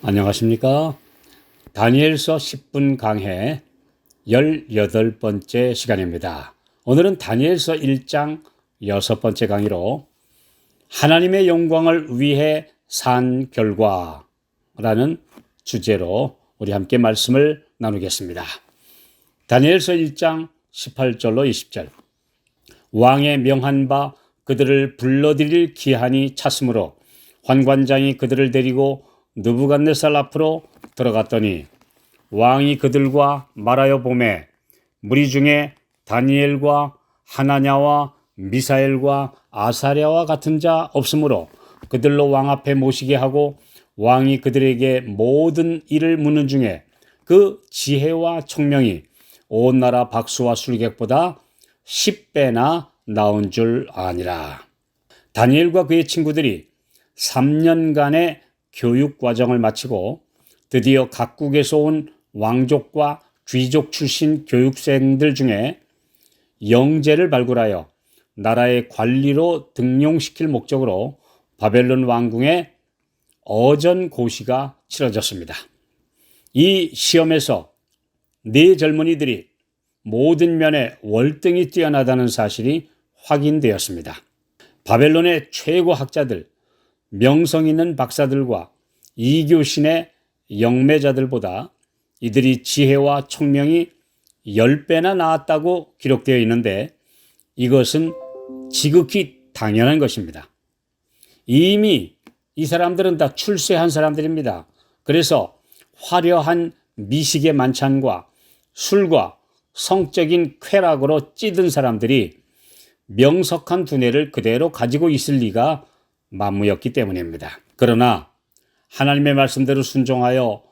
안녕하십니까. 다니엘서 10분 강해 18번째 시간입니다. 오늘은 다니엘서 1장 6번째 강의로 하나님의 영광을 위해 산 결과라는 주제로 우리 함께 말씀을 나누겠습니다. 다니엘서 1장 18절로 20절. 왕의 명한 바 그들을 불러들일 기한이 찼으므로 환관장이 그들을 데리고 느부갓네살 앞으로 들어갔더니 왕이 그들과 말하여 보매 무리 중에 다니엘과 하나냐와 미사엘과 아사랴와 같은 자 없으므로 그들로 왕 앞에 모시게 하고 왕이 그들에게 모든 일을 묻는 중에 그 지혜와 총명이 온 나라 박수와 술객보다 10배나 나온 줄 아니라. 다니엘과 그의 친구들이 3년간의 교육 과정을 마치고 드디어 각국에서 온 왕족과 귀족 출신 교육생들 중에 영재를 발굴하여 나라의 관리로 등용시킬 목적으로 바벨론 왕궁에 어전고시가 치러졌습니다. 이 시험에서 네 젊은이들이 모든 면에 월등히 뛰어나다는 사실이 확인되었습니다. 바벨론의 최고 학자들, 명성 있는 박사들과 이교신의 영매자들보다 이들이 지혜와 총명이 10배나 나았다고 기록되어 있는데 이것은 지극히 당연한 것입니다. 이미 이 사람들은 다 출세한 사람들입니다. 그래서 화려한 미식의 만찬과 술과 성적인 쾌락으로 찌든 사람들이 명석한 두뇌를 그대로 가지고 있을 리가 만무였기 때문입니다. 그러나 하나님의 말씀대로 순종하여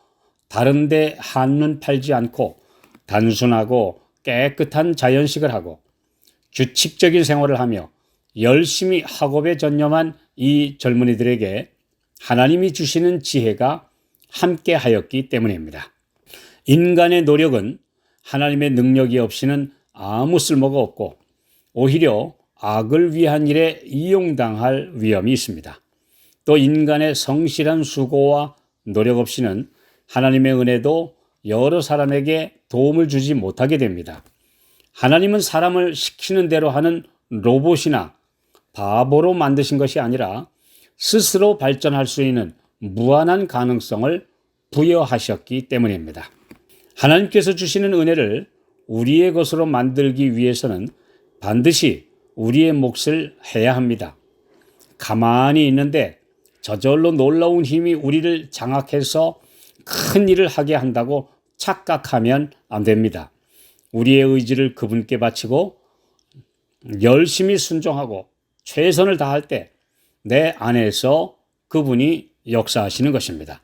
다른 데 한눈 팔지 않고 단순하고 깨끗한 자연식을 하고 규칙적인 생활을 하며 열심히 학업에 전념한 이 젊은이들에게 하나님이 주시는 지혜가 함께 하였기 때문입니다. 인간의 노력은 하나님의 능력이 없이는 아무 쓸모가 없고 오히려 악을 위한 일에 이용당할 위험이 있습니다. 또 인간의 성실한 수고와 노력 없이는 하나님의 은혜도 여러 사람에게 도움을 주지 못하게 됩니다. 하나님은 사람을 시키는 대로 하는 로봇이나 바보로 만드신 것이 아니라 스스로 발전할 수 있는 무한한 가능성을 부여하셨기 때문입니다. 하나님께서 주시는 은혜를 우리의 것으로 만들기 위해서는 반드시 우리의 몫을 해야 합니다. 가만히 있는데 저절로 놀라운 힘이 우리를 장악해서 큰 일을 하게 한다고 착각하면 안 됩니다. 우리의 의지를 그분께 바치고 열심히 순종하고 최선을 다할 때 내 안에서 그분이 역사하시는 것입니다.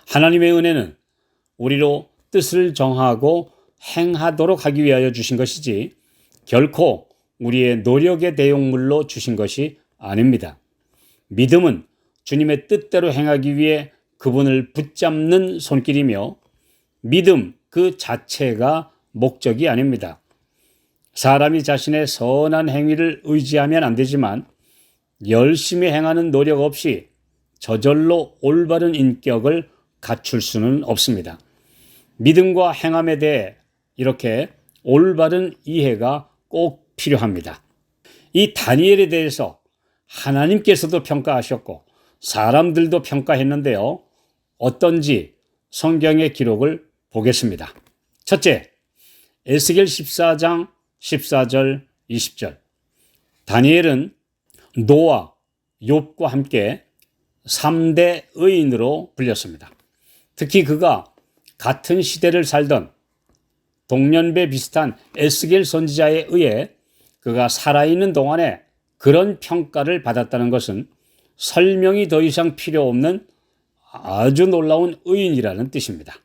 하나님의 은혜는 우리로 뜻을 정하고 행하도록 하기 위하여 주신 것이지 결코 우리의 노력의 대용물로 주신 것이 아닙니다. 믿음은 주님의 뜻대로 행하기 위해 그분을 붙잡는 손길이며 믿음 그 자체가 목적이 아닙니다. 사람이 자신의 선한 행위를 의지하면 안 되지만 열심히 행하는 노력 없이 저절로 올바른 인격을 갖출 수는 없습니다. 믿음과 행함에 대해 이렇게 올바른 이해가 꼭 필요합니다. 이 다니엘에 대해서 하나님께서도 평가하셨고 사람들도 평가했는데요. 어떤지 성경의 기록을 보겠습니다. 첫째, 에스겔 14장 14절 20절. 다니엘은 노아, 욥과 함께 3대 의인으로 불렸습니다. 특히 그가 같은 시대를 살던 동년배 비슷한 에스겔 선지자에 의해 그가 살아있는 동안에 그런 평가를 받았다는 것은 설명이 더 이상 필요 없는 아주 놀라운 의인이라는 뜻입니다.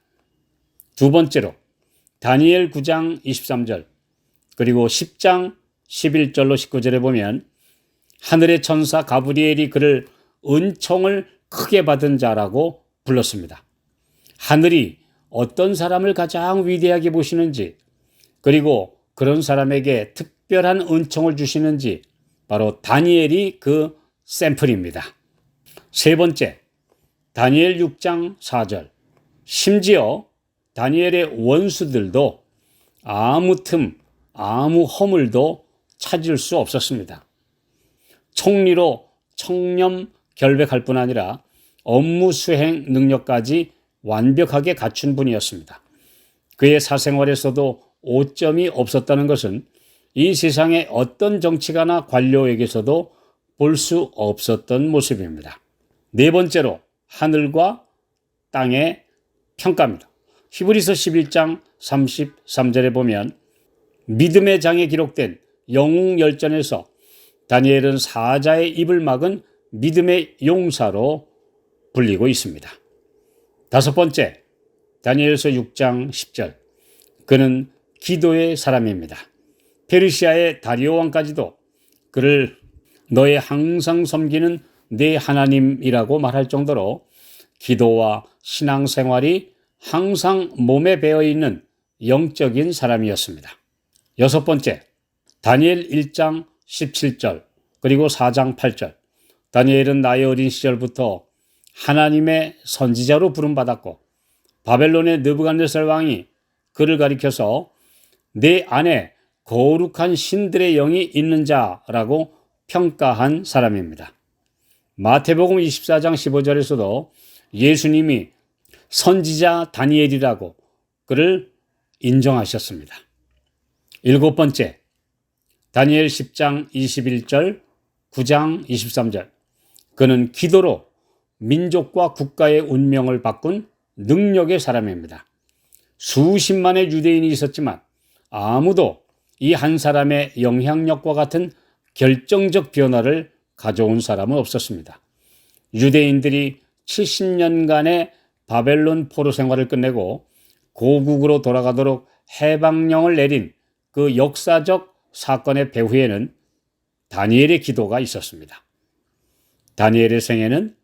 두 번째로 다니엘 9장 23절 그리고 10장 11절로 19절에 보면 하늘의 천사 가브리엘이 그를 은총을 크게 받은 자라고 불렀습니다. 하늘이 어떤 사람을 가장 위대하게 보시는지 그리고 그런 사람에게 특별한 은총을 주시는지 바로 다니엘이 그 샘플입니다. 세 번째, 다니엘 6장 4절. 심지어 다니엘의 원수들도 아무 틈, 아무 허물도 찾을 수 없었습니다. 총리로 청렴 결백할 뿐 아니라 업무 수행 능력까지 완벽하게 갖춘 분이었습니다. 그의 사생활에서도 오점이 없었다는 것은 이 세상의 어떤 정치가나 관료에게서도 볼 수 없었던 모습입니다. 네 번째로 하늘과 땅의 평가입니다. 히브리서 11장 33절에 보면 믿음의 장에 기록된 영웅열전에서 다니엘은 사자의 입을 막은 믿음의 용사로 불리고 있습니다. 다섯 번째, 다니엘서 6장 10절. 그는 기도의 사람입니다. 페르시아의 다리오 왕까지도 그를 너의 항상 섬기는 내 하나님이라고 말할 정도로 기도와 신앙생활이 항상 몸에 배어있는 영적인 사람이었습니다. 여섯 번째, 다니엘 1장 17절 그리고 4장 8절. 다니엘은 나의 어린 시절부터 하나님의 선지자로 부름받았고 바벨론의 느부갓네살 왕이 그를 가리켜서 내 안에 거룩한 신들의 영이 있는 자라고 평가한 사람입니다. 마태복음 24장 15절에서도 예수님이 선지자 다니엘이라고 그를 인정하셨습니다. 일곱 번째, 다니엘 10장 21절, 9장 23절. 그는 기도로 민족과 국가의 운명을 바꾼 능력의 사람입니다. 수십만의 유대인이 있었지만 아무도 이 한 사람의 영향력과 같은 결정적 변화를 가져온 사람은 없었습니다. 유대인들이 70년간의 바벨론 포로 생활을 끝내고 고국으로 돌아가도록 해방령을 내린 그 역사적 사건의 배후에는 다니엘의 기도가 있었습니다. 다니엘의 생애는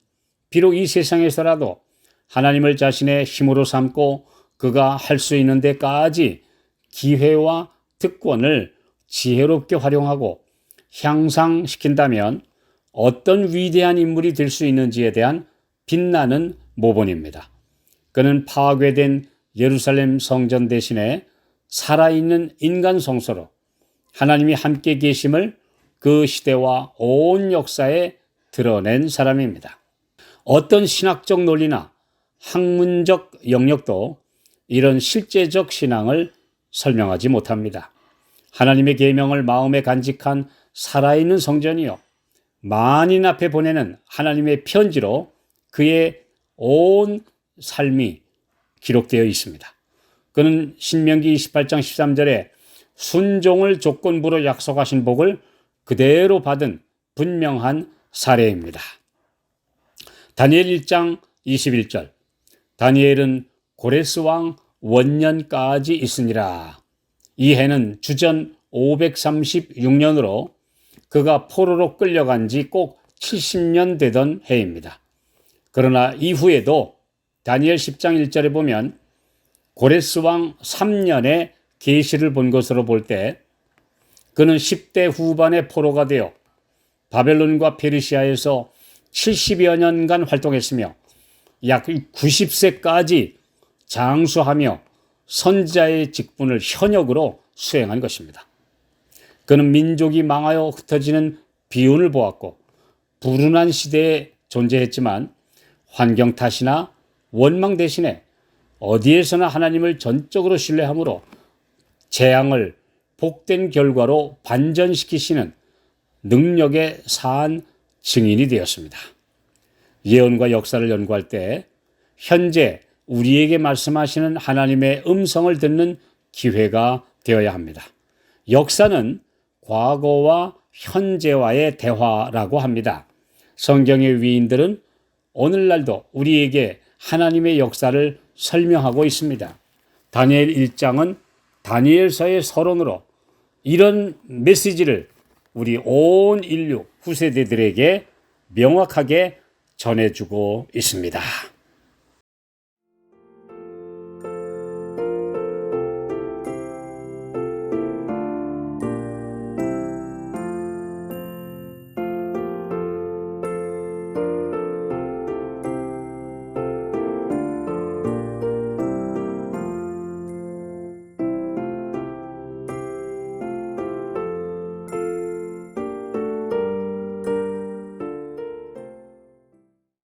비록 이 세상에서라도 하나님을 자신의 힘으로 삼고 그가 할 수 있는 데까지 기회와 특권을 지혜롭게 활용하고 향상시킨다면 어떤 위대한 인물이 될 수 있는지에 대한 빛나는 모본입니다. 그는 파괴된 예루살렘 성전 대신에 살아있는 인간 성소로 하나님이 함께 계심을 그 시대와 온 역사에 드러낸 사람입니다. 어떤 신학적 논리나 학문적 영역도 이런 실제적 신앙을 설명하지 못합니다. 하나님의 계명을 마음에 간직한 살아있는 성전이요 만인 앞에 보내는 하나님의 편지로 그의 온 삶이 기록되어 있습니다. 그는 신명기 28장 13절에 순종을 조건부로 약속하신 복을 그대로 받은 분명한 사례입니다. 다니엘 1장 21절. 다니엘은 고레스 왕 원년까지 있으니라. 이 해는 주전 536년으로 그가 포로로 끌려간 지 꼭 70년 되던 해입니다. 그러나 이후에도 다니엘 10장 1절에 보면 고레스 왕 3년에 계시를 본 것으로 볼 때 그는 10대 후반의 포로가 되어 바벨론과 페르시아에서 70여 년간 활동했으며 약 90세까지 장수하며 선지자의 직분을 현역으로 수행한 것입니다. 그는 민족이 망하여 흩어지는 비운을 보았고 불운한 시대에 존재했지만 환경 탓이나 원망 대신에 어디에서나 하나님을 전적으로 신뢰함으로 재앙을 복된 결과로 반전시키시는 능력의 산 증인이 되었습니다. 예언과 역사를 연구할 때 현재 우리에게 말씀하시는 하나님의 음성을 듣는 기회가 되어야 합니다. 역사는 과거와 현재와의 대화라고 합니다. 성경의 위인들은 오늘날도 우리에게 하나님의 역사를 설명하고 있습니다. 다니엘 1장은 다니엘서의 서론으로 이런 메시지를 우리 온 인류 후세대들에게 명확하게 전해주고 있습니다.